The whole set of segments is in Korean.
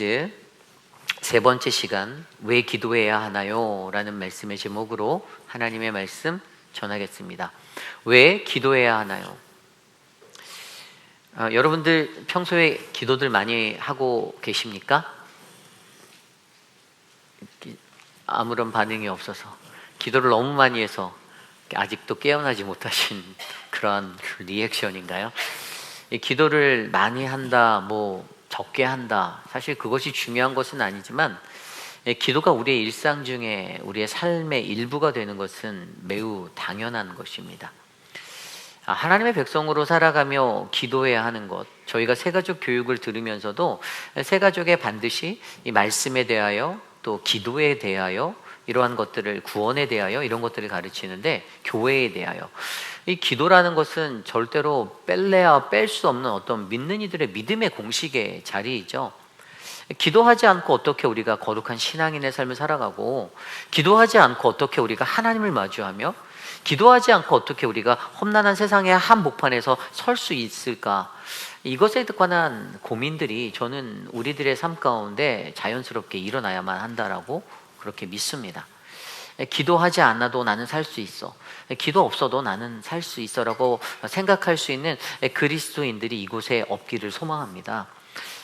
세 번째 시간, 왜 기도해야 하나요? 라는 말씀의 제목으로 하나님의 말씀 전하겠습니다. 왜 기도해야 하나요? 여러분들 평소에 기도들 많이 하고 계십니까? 아무런 반응이 없어서 기도를 너무 많이 해서 아직도 깨어나지 못하신 그런 리액션인가요? 기도를 많이 한다, 적게 한다, 사실 그것이 중요한 것은 아니지만 기도가 우리의 일상 중에 우리의 삶의 일부가 되는 것은 매우 당연한 것입니다. 하나님의 백성으로 살아가며 기도해야 하는 것, 저희가 새가족 교육을 들으면서도 새가족에 반드시 이 말씀에 대하여 또 기도에 대하여 이러한 것들을, 구원에 대하여 이런 것들을 가르치는데, 교회에 대하여 이 기도라는 것은 절대로 뺄래야 뺄 수 없는 어떤 믿는 이들의 믿음의 공식의 자리이죠. 기도하지 않고 어떻게 우리가 거룩한 신앙인의 삶을 살아가고, 기도하지 않고 어떻게 우리가 하나님을 마주하며, 기도하지 않고 어떻게 우리가 험난한 세상의 한복판에서 설 수 있을까? 이것에 관한 고민들이 저는 우리들의 삶 가운데 자연스럽게 일어나야만 한다라고 그렇게 믿습니다. 기도하지 않아도 나는 살 수 있어, 기도 없어도 나는 살 수 있어 라고 생각할 수 있는 그리스도인들이 이곳에 없기를 소망합니다.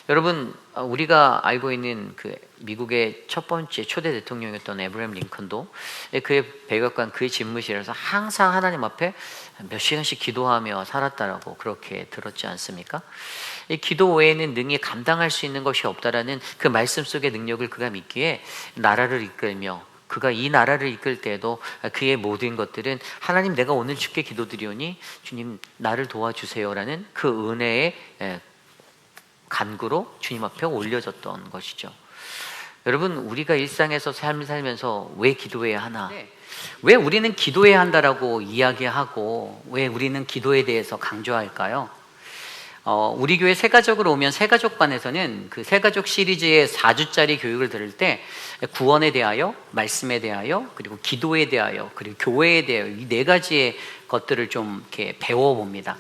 여러분, 우리가 알고 있는 그 미국의 첫 번째 초대 대통령이었던 에브라임 링컨도 그의 백악관, 그의 집무실에서 항상 하나님 앞에 몇 시간씩 기도하며 살았다라고 그렇게 들었지 않습니까? 이 기도 외에는 능히 감당할 수 있는 것이 없다라는 그 말씀 속의 능력을 그가 믿기에 나라를 이끌며, 그가 이 나라를 이끌 때에도 그의 모든 것들은 하나님, 내가 오늘 주께 기도드리오니 주님 나를 도와주세요라는 그 은혜의 간구로 주님 앞에 올려졌던 것이죠. 여러분, 우리가 일상에서 삶을 살면서 왜 기도해야 하나? 왜 우리는 기도해야 한다라고 이야기하고 왜 우리는 기도에 대해서 강조할까요? 우리 교회 새가족으로 오면 새가족반에서는 그 새가족 시리즈의 4주짜리 교육을 들을 때 구원에 대하여, 말씀에 대하여, 그리고 기도에 대하여, 그리고 교회에 대하여 이 네 가지의 것들을 좀 이렇게 배워봅니다.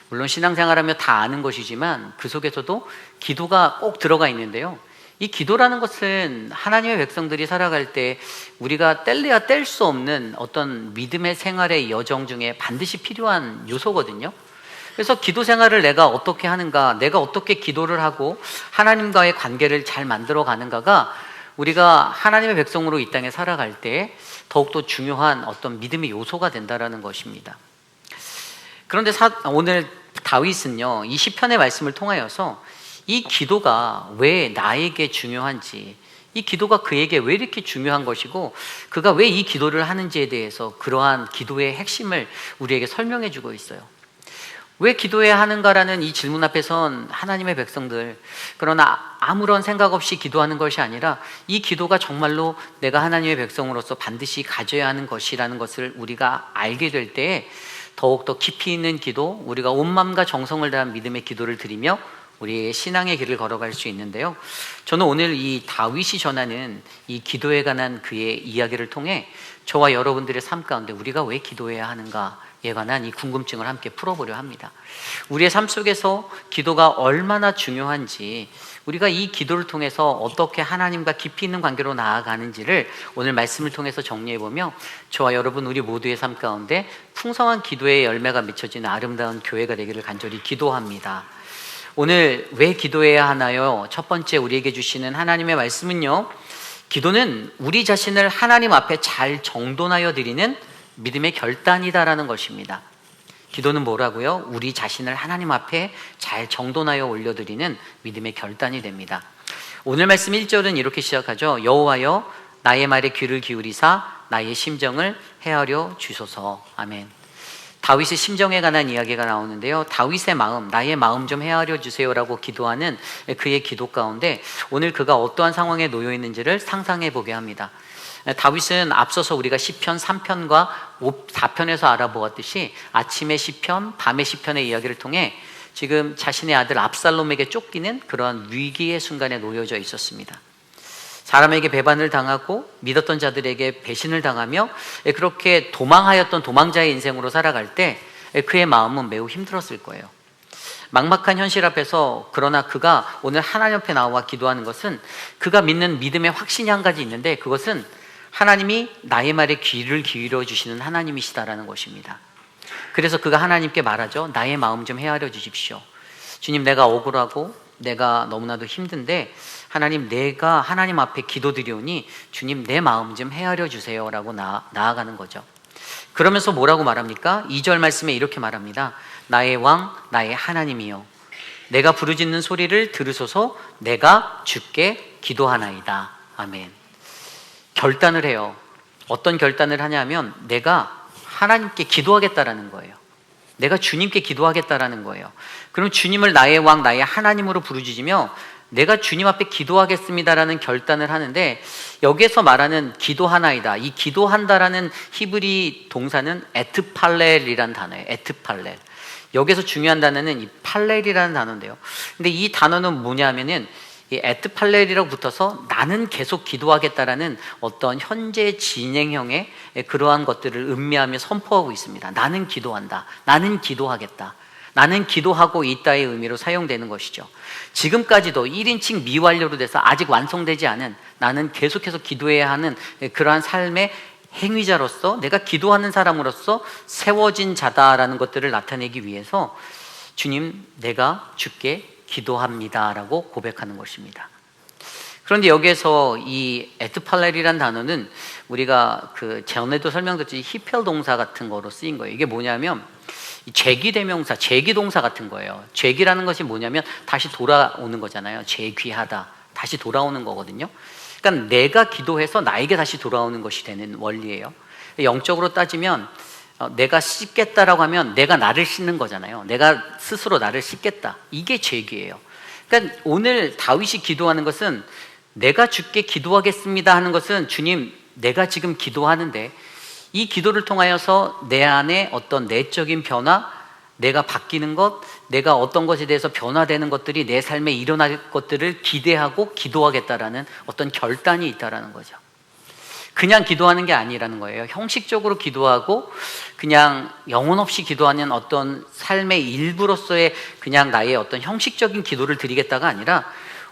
물론 신앙생활하며 다 아는 것이지만 그 속에서도 기도가 꼭 들어가 있는데요, 이 기도라는 것은 하나님의 백성들이 살아갈 때 우리가 뗄래야 뗄 수 없는 어떤 믿음의 생활의 여정 중에 반드시 필요한 요소거든요. 그래서 기도 생활을 내가 어떻게 하는가, 내가 어떻게 기도를 하고 하나님과의 관계를 잘 만들어 가는가가 우리가 하나님의 백성으로 이 땅에 살아갈 때 더욱더 중요한 어떤 믿음의 요소가 된다라는 것입니다. 그런데 오늘 다윗은요, 이 시편의 말씀을 통하여서 이 기도가 왜 나에게 중요한지, 이 기도가 그에게 왜 이렇게 중요한 것이고 그가 왜 이 기도를 하는지에 대해서 그러한 기도의 핵심을 우리에게 설명해 주고 있어요. 왜 기도해야 하는가라는 이 질문 앞에선 하나님의 백성들, 그러나 아무런 생각 없이 기도하는 것이 아니라 이 기도가 정말로 내가 하나님의 백성으로서 반드시 가져야 하는 것이라는 것을 우리가 알게 될 때 더욱더 깊이 있는 기도, 우리가 온 마음과 정성을 다한 믿음의 기도를 드리며 우리의 신앙의 길을 걸어갈 수 있는데요, 저는 오늘 이 다윗이 전하는 이 기도에 관한 그의 이야기를 통해 저와 여러분들의 삶 가운데 우리가 왜 기도해야 하는가에 관한 이 궁금증을 함께 풀어보려 합니다. 우리의 삶 속에서 기도가 얼마나 중요한지, 우리가 이 기도를 통해서 어떻게 하나님과 깊이 있는 관계로 나아가는지를 오늘 말씀을 통해서 정리해보며 저와 여러분 우리 모두의 삶 가운데 풍성한 기도의 열매가 맺혀지는 아름다운 교회가 되기를 간절히 기도합니다. 오늘 왜 기도해야 하나요? 첫 번째 우리에게 주시는 하나님의 말씀은요, 기도는 우리 자신을 하나님 앞에 잘 정돈하여 드리는 믿음의 결단이다라는 것입니다. 기도는 뭐라고요? 우리 자신을 하나님 앞에 잘 정돈하여 올려드리는 믿음의 결단이 됩니다. 오늘 말씀 1절은 이렇게 시작하죠. 여호와여 나의 말에 귀를 기울이사 나의 심정을 헤아려 주소서. 아멘. 다윗의 심정에 관한 이야기가 나오는데요, 다윗의 마음, 나의 마음 좀 헤아려 주세요라고 기도하는 그의 기도 가운데 오늘 그가 어떠한 상황에 놓여 있는지를 상상해 보게 합니다. 다윗은 앞서서 우리가 시편 3편과 4편에서 알아보았듯이 아침의 시편, 밤의 시편의 이야기를 통해 지금 자신의 아들 압살롬에게 쫓기는 그러한 위기의 순간에 놓여져 있었습니다. 사람에게 배반을 당하고 믿었던 자들에게 배신을 당하며 그렇게 도망하였던 도망자의 인생으로 살아갈 때 그의 마음은 매우 힘들었을 거예요. 막막한 현실 앞에서 그러나 그가 오늘 하나님 앞에 나와 기도하는 것은 그가 믿는 믿음의 확신이 한 가지 있는데, 그것은 하나님이 나의 말에 귀를 기울여 주시는 하나님이시다라는 것입니다. 그래서 그가 하나님께 말하죠. 나의 마음 좀 헤아려 주십시오. 주님, 내가 억울하고 내가 너무나도 힘든데 하나님, 내가 하나님 앞에 기도드리오니 주님 내 마음 좀 헤아려 주세요 라고 나아가는 거죠. 그러면서 뭐라고 말합니까? 2절 말씀에 이렇게 말합니다. 나의 왕 나의 하나님이여, 내가 부르짖는 소리를 들으소서. 내가 주께 기도하나이다. 아멘. 결단을 해요. 어떤 결단을 하냐면 내가 하나님께 기도하겠다라는 거예요. 내가 주님께 기도하겠다라는 거예요. 그럼 주님을 나의 왕 나의 하나님으로 부르짖으며 내가 주님 앞에 기도하겠습니다라는 결단을 하는데, 여기에서 말하는 기도하나이다, 이 기도한다라는 히브리 동사는 에트팔렐이라는 단어예요. 에트팔렐. 여기서 중요한 단어는 이 팔렐이라는 단어인데요. 근데 이 단어는 뭐냐면은 이 에트팔렐이라고 붙어서 나는 계속 기도하겠다라는 어떤 현재 진행형의 그러한 것들을 음미하며 선포하고 있습니다. 나는 기도한다, 나는 기도하겠다, 나는 기도하고 있다의 의미로 사용되는 것이죠. 지금까지도 1인칭 미완료로 돼서 아직 완성되지 않은, 나는 계속해서 기도해야 하는 그러한 삶의 행위자로서, 내가 기도하는 사람으로서 세워진 자다라는 것들을 나타내기 위해서 주님, 내가 주께 기도합니다라고 고백하는 것입니다. 그런데 여기에서 이 에트팔렐이라는 단어는 우리가 그 전에도 설명드렸듯이 히펠 동사 같은 거로 쓰인 거예요. 이게 뭐냐면 재기대명사, 재기동사 같은 거예요. 재기라는 것이 뭐냐면 다시 돌아오는 거잖아요. 재귀하다, 다시 돌아오는 거거든요. 그러니까 내가 기도해서 나에게 다시 돌아오는 것이 되는 원리예요. 영적으로 따지면 내가 씻겠다라고 하면 내가 나를 씻는 거잖아요. 내가 스스로 나를 씻겠다, 이게 재기예요. 그러니까 오늘 다윗이 기도하는 것은, 내가 주께 기도하겠습니다 하는 것은, 주님 내가 지금 기도하는데 이 기도를 통하여서 내 안에 어떤 내적인 변화, 내가 바뀌는 것, 내가 어떤 것에 대해서 변화되는 것들이 내 삶에 일어날 것들을 기대하고 기도하겠다라는 어떤 결단이 있다라는 거죠. 그냥 기도하는 게 아니라는 거예요. 형식적으로 기도하고 그냥 영혼 없이 기도하는 어떤 삶의 일부로서의 그냥 나의 어떤 형식적인 기도를 드리겠다가 아니라,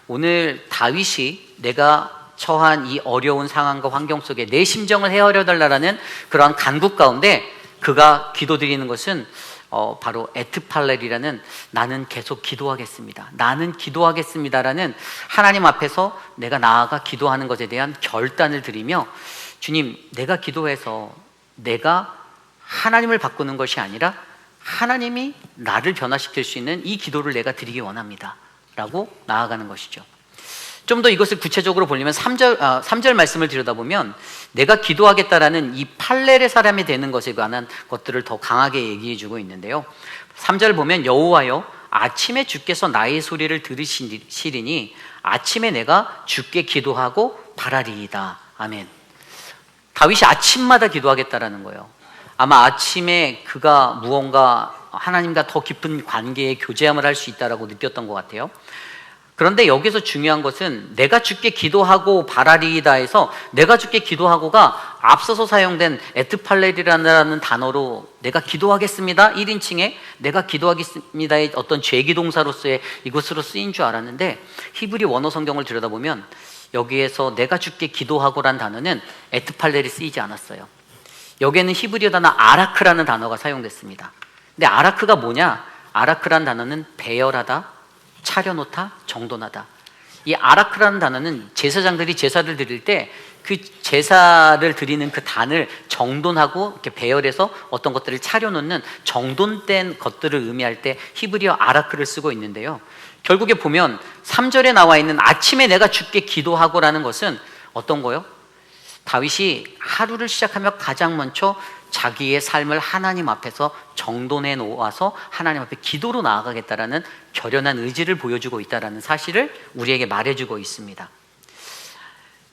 오늘 다윗이 내가 처한 이 어려운 상황과 환경 속에 내 심정을 헤아려 달라라는 그러한 간구 가운데 그가 기도드리는 것은 바로 에트팔렐이라는, 나는 계속 기도하겠습니다, 나는 기도하겠습니다라는 하나님 앞에서 내가 나아가 기도하는 것에 대한 결단을 드리며, 주님 내가 기도해서 내가 하나님을 바꾸는 것이 아니라 하나님이 나를 변화시킬 수 있는 이 기도를 내가 드리기 원합니다 라고 나아가는 것이죠. 좀 더 이것을 구체적으로 보려면 3절 말씀을 들여다보면 내가 기도하겠다라는 이 팔렐의 사람이 되는 것에 관한 것들을 더 강하게 얘기해 주고 있는데요. 3절 보면 여호와여, 아침에 주께서 나의 소리를 들으시리니 아침에 내가 주께 기도하고 바라리이다. 아멘. 다윗이 아침마다 기도하겠다라는 거예요. 아마 아침에 그가 무언가 하나님과 더 깊은 관계의 교제함을 할 수 있다라고 느꼈던 것 같아요. 그런데 여기서 중요한 것은 내가 주께 기도하고 바라리이다에서 내가 주께 기도하고가 앞서서 사용된 에트팔렐이라는 단어로 내가 기도하겠습니다 1인칭에 내가 기도하겠습니다의 어떤 죄기동사로서의 이것으로 쓰인 줄 알았는데, 히브리 원어 성경을 들여다보면 여기에서 내가 주께 기도하고란 단어는 에트팔렐이 쓰이지 않았어요. 여기에는 히브리어 단어 아라크라는 단어가 사용됐습니다. 근데 아라크가 뭐냐? 아라크라는 단어는 배열하다, 차려놓다, 정돈하다. 이 아라크라는 단어는 제사장들이 제사를 드릴 때 그 제사를 드리는 그 단을 정돈하고 이렇게 배열해서 어떤 것들을 차려놓는 정돈된 것들을 의미할 때 히브리어 아라크를 쓰고 있는데요. 결국에 보면 3절에 나와 있는 아침에 내가 주께 기도하고라는 것은 어떤 거요? 다윗이 하루를 시작하며 가장 먼저 자기의 삶을 하나님 앞에서 정돈해 놓아서 하나님 앞에 기도로 나아가겠다라는 결연한 의지를 보여주고 있다는 사실을 우리에게 말해주고 있습니다.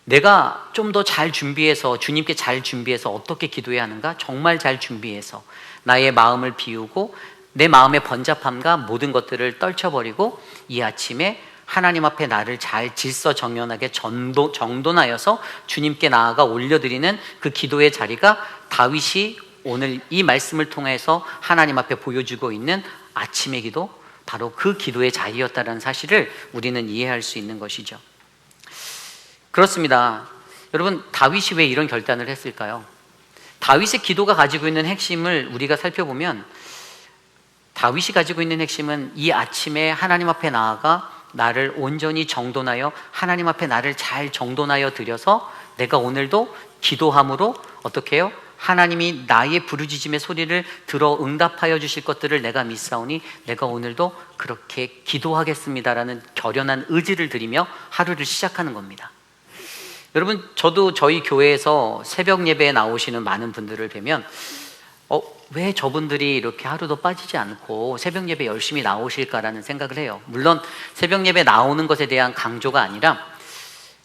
내가 좀 더 잘 준비해서, 주님께 잘 준비해서 어떻게 기도해야 하는가? 정말 잘 준비해서 나의 마음을 비우고 내 마음의 번잡함과 모든 것들을 떨쳐버리고 이 아침에 하나님 앞에 나를 잘 질서정연하게 정돈하여서 주님께 나아가 올려드리는 그 기도의 자리가 다윗이 오늘 이 말씀을 통해서 하나님 앞에 보여주고 있는 아침의 기도, 바로 그 기도의 자리였다는 사실을 우리는 이해할 수 있는 것이죠. 그렇습니다. 여러분, 다윗이 왜 이런 결단을 했을까요? 다윗의 기도가 가지고 있는 핵심을 우리가 살펴보면, 다윗이 가지고 있는 핵심은 이 아침에 하나님 앞에 나아가 나를 온전히 정돈하여 하나님 앞에 나를 잘 정돈하여 드려서 내가 오늘도 기도함으로 어떻게 해요? 하나님이 나의 부르짖음의 소리를 들어 응답하여 주실 것들을 내가 믿사오니 내가 오늘도 그렇게 기도하겠습니다라는 결연한 의지를 드리며 하루를 시작하는 겁니다. 여러분, 저도 저희 교회에서 새벽 예배에 나오시는 많은 분들을 뵈면 왜 저분들이 이렇게 하루도 빠지지 않고 새벽 예배 열심히 나오실까라는 생각을 해요. 물론 새벽 예배 나오는 것에 대한 강조가 아니라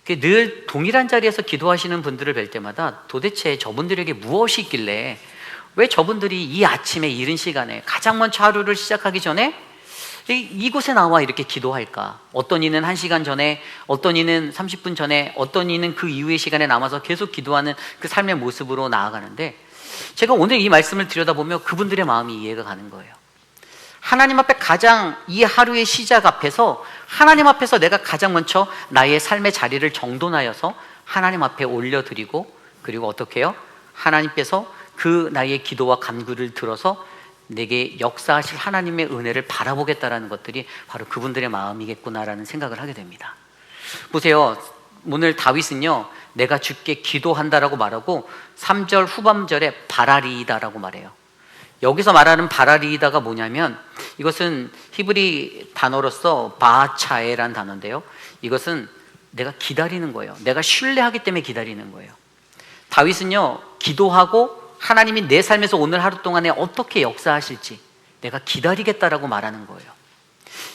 늘 동일한 자리에서 기도하시는 분들을 뵐 때마다 도대체 저분들에게 무엇이 있길래 왜 저분들이 이 아침에 이른 시간에 가장 먼저 하루를 시작하기 전에 이곳에 나와 이렇게 기도할까? 어떤 이는 1시간 전에, 어떤 이는 30분 전에, 어떤 이는 그 이후의 시간에 남아서 계속 기도하는 그 삶의 모습으로 나아가는데, 제가 오늘 이 말씀을 들여다보며 그분들의 마음이 이해가 가는 거예요. 하나님 앞에 가장 이 하루의 시작 앞에서 하나님 앞에서 내가 가장 먼저 나의 삶의 자리를 정돈하여서 하나님 앞에 올려드리고, 그리고 어떻게 해요? 하나님께서 그 나의 기도와 간구를 들어서 내게 역사하실 하나님의 은혜를 바라보겠다라는 것들이 바로 그분들의 마음이겠구나라는 생각을 하게 됩니다. 보세요, 오늘 다윗은요, 내가 주께 기도한다라고 말하고 3절 후반절에 바라리이다라고 말해요. 여기서 말하는 바라리이다가 뭐냐면, 이것은 히브리 단어로서 바차에라는 단어인데요, 이것은 내가 기다리는 거예요. 내가 신뢰하기 때문에 기다리는 거예요. 다윗은요, 기도하고 하나님이 내 삶에서 오늘 하루 동안에 어떻게 역사하실지 내가 기다리겠다라고 말하는 거예요.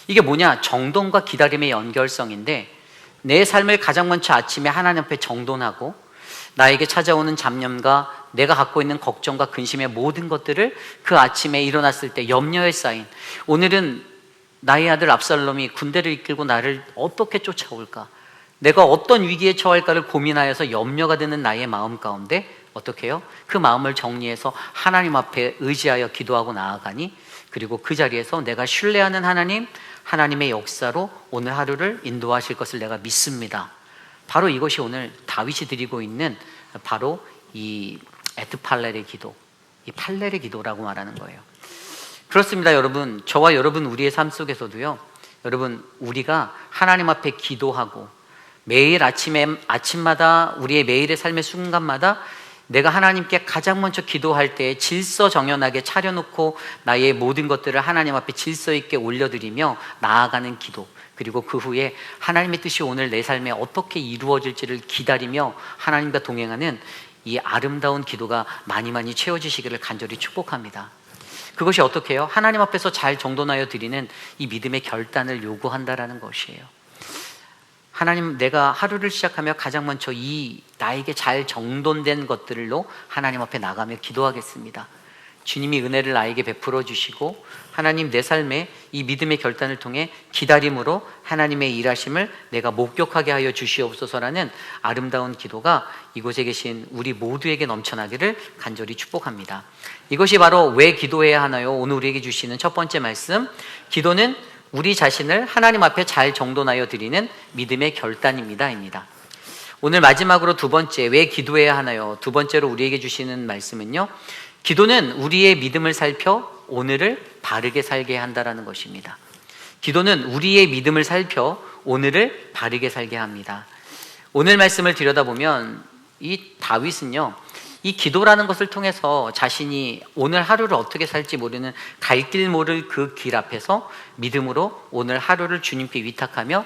이게 뭐냐? 정돈과 기다림의 연결성인데, 내 삶을 가장 먼저 아침에 하나님 앞에 정돈하고 나에게 찾아오는 잡념과 내가 갖고 있는 걱정과 근심의 모든 것들을 그 아침에 일어났을 때 염려에 쌓인, 오늘은 나의 아들 압살롬이 군대를 이끌고 나를 어떻게 쫓아올까, 내가 어떤 위기에 처할까를 고민하여서 염려가 되는 나의 마음 가운데 어떻게 해요? 그 마음을 정리해서 하나님 앞에 의지하여 기도하고 나아가니, 그리고 그 자리에서 내가 신뢰하는 하나님, 하나님의 역사로 오늘 하루를 인도하실 것을 내가 믿습니다. 바로 이것이 오늘 다윗이 드리고 있는 바로 이 에트팔렐의 기도, 이 팔렐의 기도라고 말하는 거예요. 그렇습니다. 여러분, 저와 여러분 우리의 삶 속에서도요, 여러분, 우리가 하나님 앞에 기도하고 매일 아침마다 우리의 매일의 삶의 순간마다 내가 하나님께 가장 먼저 기도할 때 질서 정연하게 차려놓고 나의 모든 것들을 하나님 앞에 질서 있게 올려드리며 나아가는 기도, 그리고 그 후에 하나님의 뜻이 오늘 내 삶에 어떻게 이루어질지를 기다리며 하나님과 동행하는 이 아름다운 기도가 많이 채워지시기를 간절히 축복합니다. 그것이 어떻게 해요? 하나님 앞에서 잘 정돈하여 드리는 이 믿음의 결단을 요구한다라는 것이에요. 하나님, 내가 하루를 시작하며 가장 먼저 이 나에게 잘 정돈된 것들로 하나님 앞에 나가며 기도하겠습니다. 주님이 은혜를 나에게 베풀어 주시고 하나님, 내 삶에 이 믿음의 결단을 통해 기다림으로 하나님의 일하심을 내가 목격하게 하여 주시옵소서라는 아름다운 기도가 이곳에 계신 우리 모두에게 넘쳐나기를 간절히 축복합니다. 이것이 바로 왜 기도해야 하나요? 오늘 우리에게 주시는 첫 번째 말씀, 기도는 우리 자신을 하나님 앞에 잘 정돈하여 드리는 믿음의 결단입니다. 오늘 마지막으로 두 번째, 왜 기도해야 하나요? 두 번째로 우리에게 주시는 말씀은요, 기도는 우리의 믿음을 살펴 오늘을 바르게 살게 한다라는 것입니다. 기도는 우리의 믿음을 살펴 오늘을 바르게 살게 합니다. 오늘 말씀을 들여다보면 이 다윗은요, 이 기도라는 것을 통해서 자신이 오늘 하루를 어떻게 살지 모르는 갈 길 모를 그 길 앞에서 믿음으로 오늘 하루를 주님께 위탁하며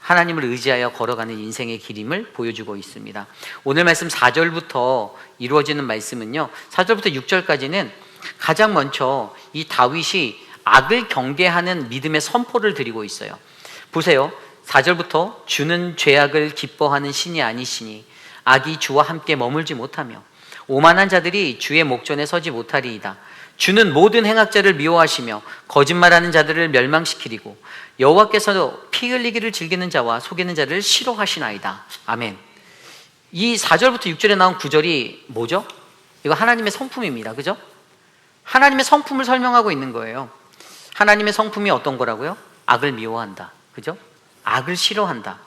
하나님을 의지하여 걸어가는 인생의 길임을 보여주고 있습니다. 오늘 말씀 4절부터 이루어지는 말씀은요, 4절부터 6절까지는 가장 먼저 이 다윗이 악을 경계하는 믿음의 선포를 드리고 있어요. 보세요, 4절부터 주는 죄악을 기뻐하는 신이 아니시니 악이 주와 함께 머물지 못하며 오만한 자들이 주의 목전에 서지 못하리이다. 주는 모든 행악자를 미워하시며 거짓말하는 자들을 멸망시키리고 여호와께서 피 흘리기를 즐기는 자와 속이는 자를 싫어하시나이다. 아멘. 이 4절부터 6절에 나온 구절이 뭐죠? 이거 하나님의 성품입니다. 그죠? 하나님의 성품을 설명하고 있는 거예요. 하나님의 성품이 어떤 거라고요? 악을 미워한다. 그죠? 악을 싫어한다.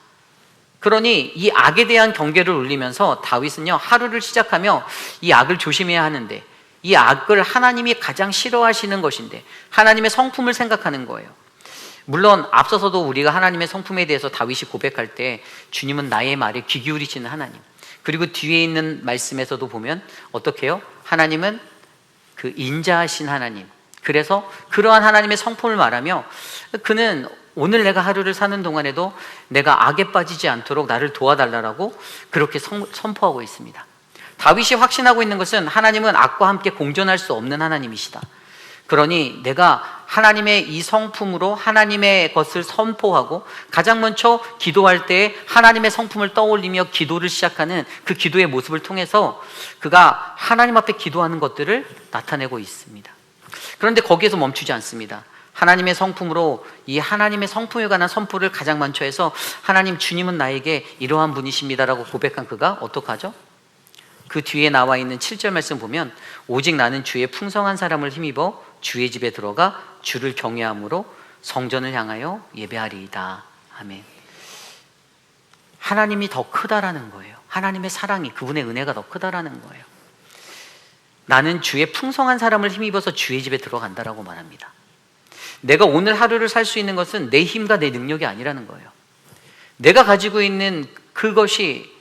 그러니 이 악에 대한 경계를 울리면서 다윗은요, 하루를 시작하며 이 악을 조심해야 하는데, 이 악을 하나님이 가장 싫어하시는 것인데 하나님의 성품을 생각하는 거예요. 물론 앞서서도 우리가 하나님의 성품에 대해서 다윗이 고백할 때 주님은 나의 말에 귀 기울이시는 하나님, 그리고 뒤에 있는 말씀에서도 보면 어떻게 해요? 하나님은 그 인자하신 하나님, 그래서 그러한 하나님의 성품을 말하며 그는 오늘 내가 하루를 사는 동안에도 내가 악에 빠지지 않도록 나를 도와달라고 그렇게 선포하고 있습니다. 다윗이 확신하고 있는 것은 하나님은 악과 함께 공존할 수 없는 하나님이시다. 그러니 내가 하나님의 이 성품으로 하나님의 것을 선포하고 가장 먼저 기도할 때 하나님의 성품을 떠올리며 기도를 시작하는 그 기도의 모습을 통해서 그가 하나님 앞에 기도하는 것들을 나타내고 있습니다. 그런데 거기에서 멈추지 않습니다. 하나님의 성품으로 이 하나님의 성품에 관한 선포를 가장 먼저 해서 하나님, 주님은 나에게 이러한 분이십니다라고 고백한 그가 어떻게 하죠? 그 뒤에 나와 있는 7절 말씀 보면 오직 나는 주의 풍성한 사람을 힘입어 주의 집에 들어가 주를 경외함으로 성전을 향하여 예배하리이다. 아멘. 하나님이 더 크다라는 거예요. 하나님의 사랑이, 그분의 은혜가 더 크다라는 거예요. 나는 주의 풍성한 사람을 힘입어서 주의 집에 들어간다라고 말합니다. 내가 오늘 하루를 살 수 있는 것은 내 힘과 내 능력이 아니라는 거예요. 내가 가지고 있는 그것이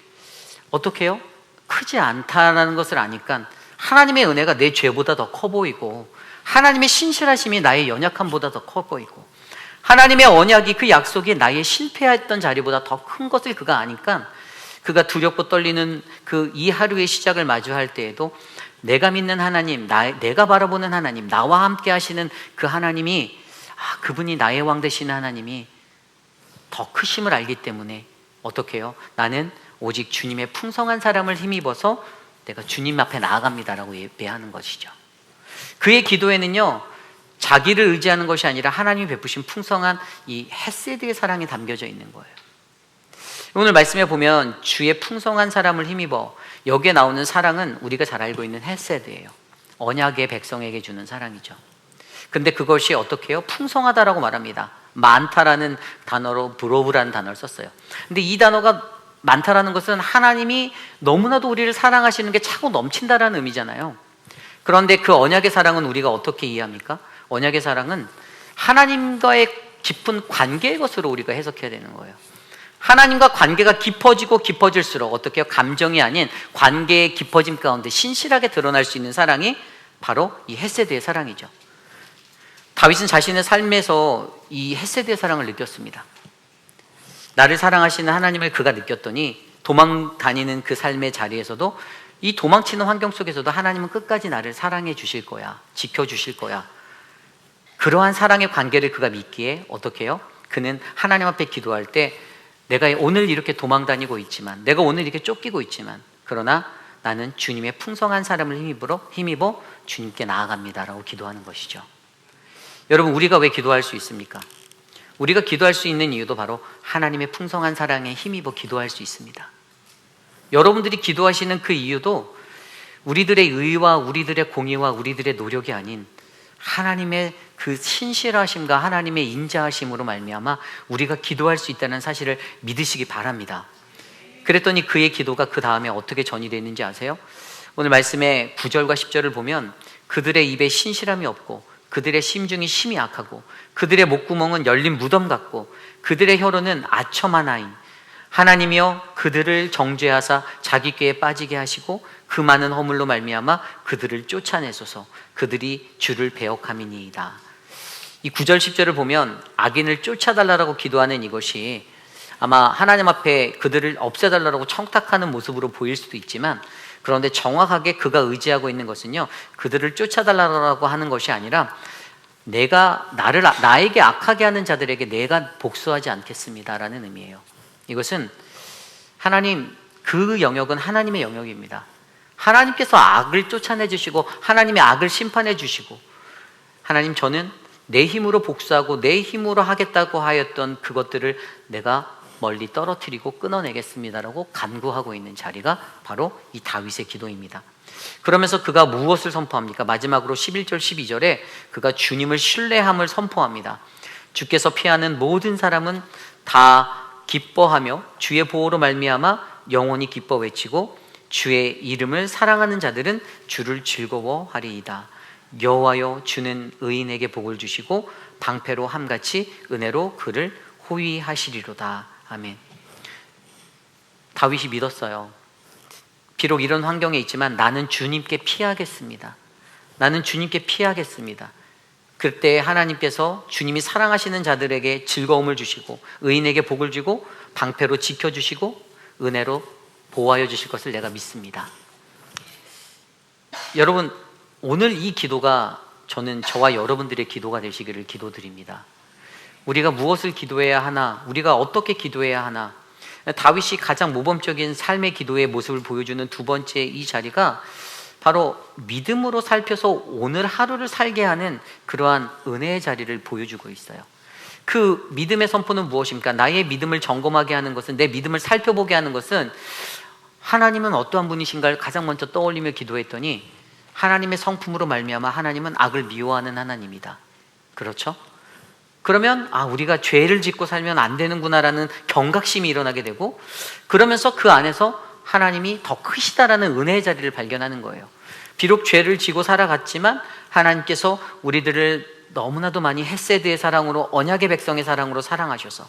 어떻게 해요? 크지 않다라는 것을 아니까 하나님의 은혜가 내 죄보다 더 커 보이고 하나님의 신실하심이 나의 연약함보다 더 커 보이고 하나님의 언약이, 그 약속이 나의 실패했던 자리보다 더 큰 것을 그가 아니까 그가 두렵고 떨리는 그 이 하루의 시작을 마주할 때에도 내가 믿는 하나님, 내가 바라보는 하나님, 나와 함께 하시는 그 하나님이, 그분이 나의 왕 되시는 하나님이 더 크심을 알기 때문에 어떻게 해요? 나는 오직 주님의 풍성한 사람을 힘입어서 내가 주님 앞에 나아갑니다라고 예배하는 것이죠. 그의 기도에는요, 자기를 의지하는 것이 아니라 하나님이 베푸신 풍성한 이 헤세드의 사랑이 담겨져 있는 거예요. 오늘 말씀에 보면 주의 풍성한 사람을 힘입어, 여기에 나오는 사랑은 우리가 잘 알고 있는 헤세드예요. 언약의 백성에게 주는 사랑이죠. 근데 그것이 어떻게 해요? 풍성하다라고 말합니다. 많다라는 단어로 브로브라는 단어를 썼어요. 근데 이 단어가 많다라는 것은 하나님이 너무나도 우리를 사랑하시는 게 차고 넘친다라는 의미잖아요. 그런데 그 언약의 사랑은 우리가 어떻게 이해합니까? 언약의 사랑은 하나님과의 깊은 관계의 것으로 우리가 해석해야 되는 거예요. 하나님과 관계가 깊어지고 깊어질수록 어떻게 해요? 감정이 아닌 관계의 깊어짐 가운데 신실하게 드러날 수 있는 사랑이 바로 이 헤세드의 사랑이죠. 다윗은 자신의 삶에서 이 헤세드의 사랑을 느꼈습니다. 나를 사랑하시는 하나님을 그가 느꼈더니 도망 다니는 그 삶의 자리에서도, 이 도망치는 환경 속에서도 하나님은 끝까지 나를 사랑해 주실 거야, 지켜주실 거야. 그러한 사랑의 관계를 그가 믿기에 어떻게 해요? 그는 하나님 앞에 기도할 때 내가 오늘 이렇게 도망 다니고 있지만, 내가 오늘 이렇게 쫓기고 있지만, 그러나 나는 주님의 풍성한 사람을 힘입어 주님께 나아갑니다라고 기도하는 것이죠. 여러분, 우리가 왜 기도할 수 있습니까? 우리가 기도할 수 있는 이유도 바로 하나님의 풍성한 사랑에 힘입어 기도할 수 있습니다. 여러분들이 기도하시는 그 이유도 우리들의 의와 우리들의 공의와 우리들의 노력이 아닌 하나님의 그 신실하심과 하나님의 인자하심으로 말미암아 우리가 기도할 수 있다는 사실을 믿으시기 바랍니다. 그랬더니 그의 기도가 그 다음에 어떻게 전이되는지 아세요? 오늘 말씀의 9절과 10절을 보면 그들의 입에 신실함이 없고 그들의 심중이 심히 악하고 그들의 목구멍은 열린 무덤 같고 그들의 혀로는 아첨하나인, 하나님이여 그들을 정죄하사 자기 꾀에 빠지게 하시고 그 많은 허물로 말미암아 그들을 쫓아내소서. 그들이 주를 배역함이니이다. 이 9절 10절을 보면 악인을 쫓아달라고 기도하는 이것이 아마 하나님 앞에 그들을 없애달라고 청탁하는 모습으로 보일 수도 있지만, 그런데 정확하게 그가 의지하고 있는 것은요, 그들을 쫓아달라고 하는 것이 아니라 나에게 악하게 하는 자들에게 내가 복수하지 않겠습니다라는 의미예요. 이것은 하나님, 그 영역은 하나님의 영역입니다. 하나님께서 악을 쫓아내 주시고 하나님의 악을 심판해 주시고, 하나님, 저는 내 힘으로 복수하고 내 힘으로 하겠다고 하였던 그것들을 내가 멀리 떨어뜨리고 끊어내겠습니다라고 간구하고 있는 자리가 바로 이 다윗의 기도입니다. 그러면서 그가 무엇을 선포합니까? 마지막으로 11절 12절에 그가 주님을 신뢰함을 선포합니다. 주께서 피하는 모든 사람은 다 기뻐하며 주의 보호로 말미암아 영원히 기뻐 외치고 주의 이름을 사랑하는 자들은 주를 즐거워하리이다. 여호와여, 주는 의인에게 복을 주시고 방패로 함같이 은혜로 그를 호위하시리로다. 아멘. 다윗이 믿었어요. 비록 이런 환경에 있지만 나는 주님께 피하겠습니다. 나는 주님께 피하겠습니다. 그때 하나님께서 주님이 사랑하시는 자들에게 즐거움을 주시고 의인에게 복을 주고 방패로 지켜주시고 은혜로 보호하여 주실 것을 내가 믿습니다. 여러분, 오늘 이 기도가 저는 저와 여러분들의 기도가 되시기를 기도드립니다. 우리가 무엇을 기도해야 하나? 우리가 어떻게 기도해야 하나? 다윗이 가장 모범적인 삶의 기도의 모습을 보여주는 두 번째 이 자리가 바로 믿음으로 살펴서 오늘 하루를 살게 하는 그러한 은혜의 자리를 보여주고 있어요. 그 믿음의 선포는 무엇입니까? 나의 믿음을 점검하게 하는 것은, 내 믿음을 살펴보게 하는 것은 하나님은 어떠한 분이신가를 가장 먼저 떠올리며 기도했더니 하나님의 성품으로 말미암아 하나님은 악을 미워하는 하나님이다. 그렇죠? 그러면 우리가 죄를 짓고 살면 안 되는구나라는 경각심이 일어나게 되고, 그러면서 그 안에서 하나님이 더 크시다라는 은혜의 자리를 발견하는 거예요. 비록 죄를 지고 살아갔지만 하나님께서 우리들을 너무나도 많이 헤세드의 사랑으로, 언약의 백성의 사랑으로 사랑하셔서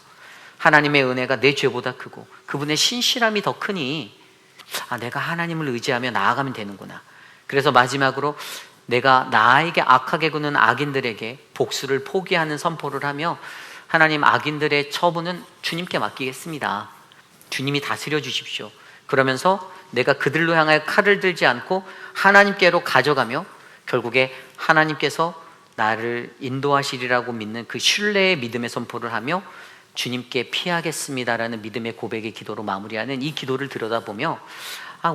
하나님의 은혜가 내 죄보다 크고 그분의 신실함이 더 크니 내가 하나님을 의지하며 나아가면 되는구나. 그래서 마지막으로 내가 나에게 악하게 구는 악인들에게 복수를 포기하는 선포를 하며, 하나님, 악인들의 처분은 주님께 맡기겠습니다. 주님이 다스려 주십시오. 그러면서 내가 그들로 향하여 칼을 들지 않고 하나님께로 가져가며 결국에 하나님께서 나를 인도하시리라고 믿는 그 신뢰의 믿음의 선포를 하며 주님께 피하겠습니다라는 믿음의 고백의 기도로 마무리하는 이 기도를 들여다보며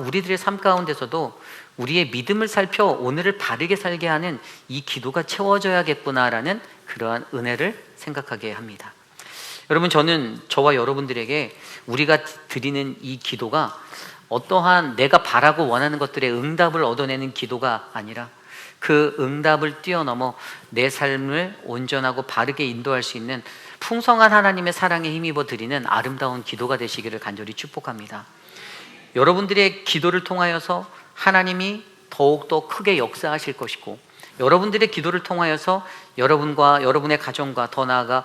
우리들의 삶 가운데서도 우리의 믿음을 살펴 오늘을 바르게 살게 하는 이 기도가 채워져야겠구나라는 그러한 은혜를 생각하게 합니다. 여러분, 저는 저와 여러분들에게 우리가 드리는 이 기도가 어떠한 내가 바라고 원하는 것들의 응답을 얻어내는 기도가 아니라 그 응답을 뛰어넘어 내 삶을 온전하고 바르게 인도할 수 있는 풍성한 하나님의 사랑에 힘입어 드리는 아름다운 기도가 되시기를 간절히 축복합니다. 여러분들의 기도를 통하여서 하나님이 더욱더 크게 역사하실 것이고, 여러분들의 기도를 통하여서 여러분과 여러분의 가정과 더 나아가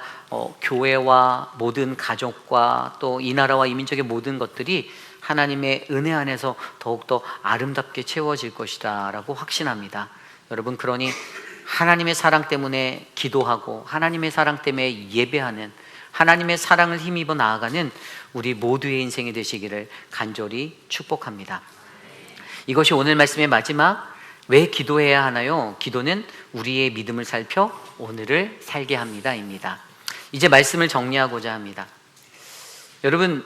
교회와 모든 가족과 또 이 나라와 이 민족의 모든 것들이 하나님의 은혜 안에서 더욱더 아름답게 채워질 것이다 라고 확신합니다. 여러분, 그러니 하나님의 사랑 때문에 기도하고 하나님의 사랑 때문에 예배하는, 하나님의 사랑을 힘입어 나아가는 우리 모두의 인생이 되시기를 간절히 축복합니다. 이것이 오늘 말씀의 마지막, 왜 기도해야 하나요? 기도는 우리의 믿음을 살펴 오늘을 살게 합니다 입니다. 이제 말씀을 정리하고자 합니다. 여러분,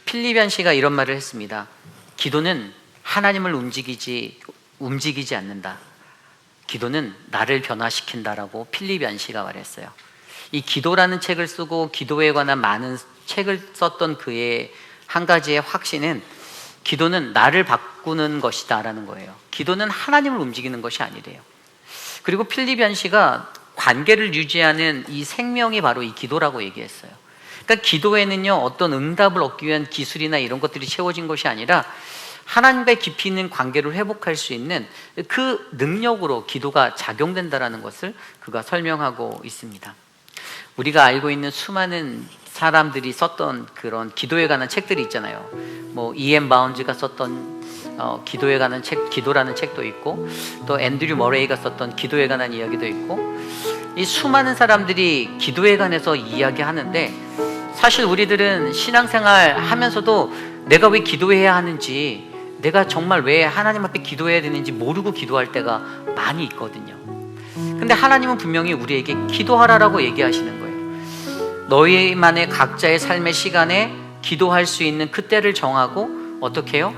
필리비안 씨가 이런 말을 했습니다. 기도는 하나님을 움직이지 않는다. 기도는 나를 변화시킨다라고 필리비안 씨가 말했어요. 이 기도라는 책을 쓰고 기도에 관한 많은 책을 썼던 그의 한 가지의 확신은 기도는 나를 바꾸는 것이다 라는 거예요. 기도는 하나님을 움직이는 것이 아니래요. 그리고 필리비안 씨가 관계를 유지하는 이 생명이 바로 이 기도라고 얘기했어요. 그러니까 기도에는요, 어떤 응답을 얻기 위한 기술이나 이런 것들이 채워진 것이 아니라 하나님과의 깊이 있는 관계를 회복할 수 있는 그 능력으로 기도가 작용된다라는 것을 그가 설명하고 있습니다. 우리가 알고 있는 수많은 사람들이 썼던 그런 기도에 관한 책들이 있잖아요. E.M. 바운즈가 썼던 기도에 관한 책, 기도라는 책도 있고, 또 앤드류 머레이가 썼던 기도에 관한 이야기도 있고, 이 수많은 사람들이 기도에 관해서 이야기하는데, 사실 우리들은 신앙생활 하면서도 내가 왜 기도해야 하는지, 내가 정말 왜 하나님 앞에 기도해야 되는지 모르고 기도할 때가 많이 있거든요. 근데 하나님은 분명히 우리에게 기도하라라고 얘기하시는 거예요. 너희만의 각자의 삶의 시간에 기도할 수 있는 그 때를 정하고, 어떻게 해요?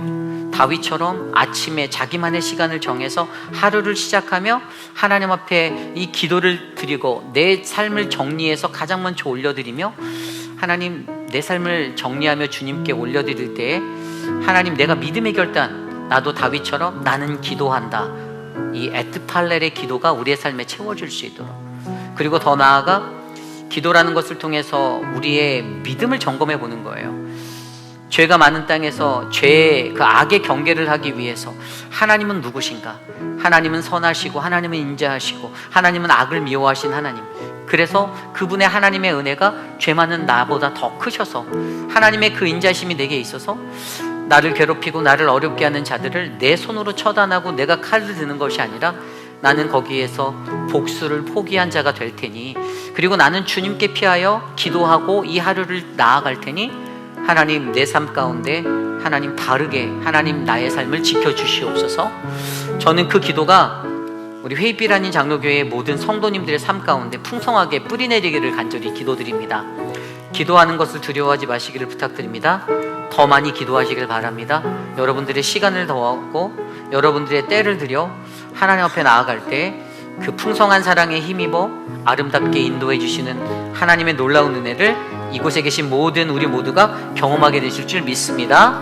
다윗처럼 아침에 자기만의 시간을 정해서 하루를 시작하며 하나님 앞에 이 기도를 드리고 내 삶을 정리해서 가장 먼저 올려드리며, 하나님, 내 삶을 정리하며 주님께 올려드릴 때 하나님, 내가 믿음의 결단, 나도 다윗처럼 나는 기도한다, 이 에트팔렐의 기도가 우리의 삶에 채워질 수 있도록, 그리고 더 나아가 기도라는 것을 통해서 우리의 믿음을 점검해 보는 거예요. 죄가 많은 땅에서 죄의 그 악의 경계를 하기 위해서 하나님은 누구신가? 하나님은 선하시고 하나님은 인자하시고 하나님은 악을 미워하신 하나님. 그래서 그분의 하나님의 은혜가 죄 많은 나보다 더 크셔서 하나님의 그 인자심이 내게 있어서 나를 괴롭히고 나를 어렵게 하는 자들을 내 손으로 처단하고 내가 칼을 드는 것이 아니라 나는 거기에서 복수를 포기한 자가 될 테니, 그리고 나는 주님께 피하여 기도하고 이 하루를 나아갈 테니 하나님, 내 삶 가운데 하나님 바르게 하나님 나의 삶을 지켜주시옵소서. 저는 그 기도가 우리 회의빛 아닌 장로교회의 모든 성도님들의 삶 가운데 풍성하게 뿌리내리기를 간절히 기도드립니다. 기도하는 것을 두려워하지 마시기를 부탁드립니다. 더 많이 기도하시길 바랍니다. 여러분들의 시간을 더하고 여러분들의 때를 들여 하나님 앞에 나아갈 때 그 풍성한 사랑에 힘입어 아름답게 인도해 주시는 하나님의 놀라운 은혜를 이곳에 계신 모든 우리 모두가 경험하게 되실 줄 믿습니다.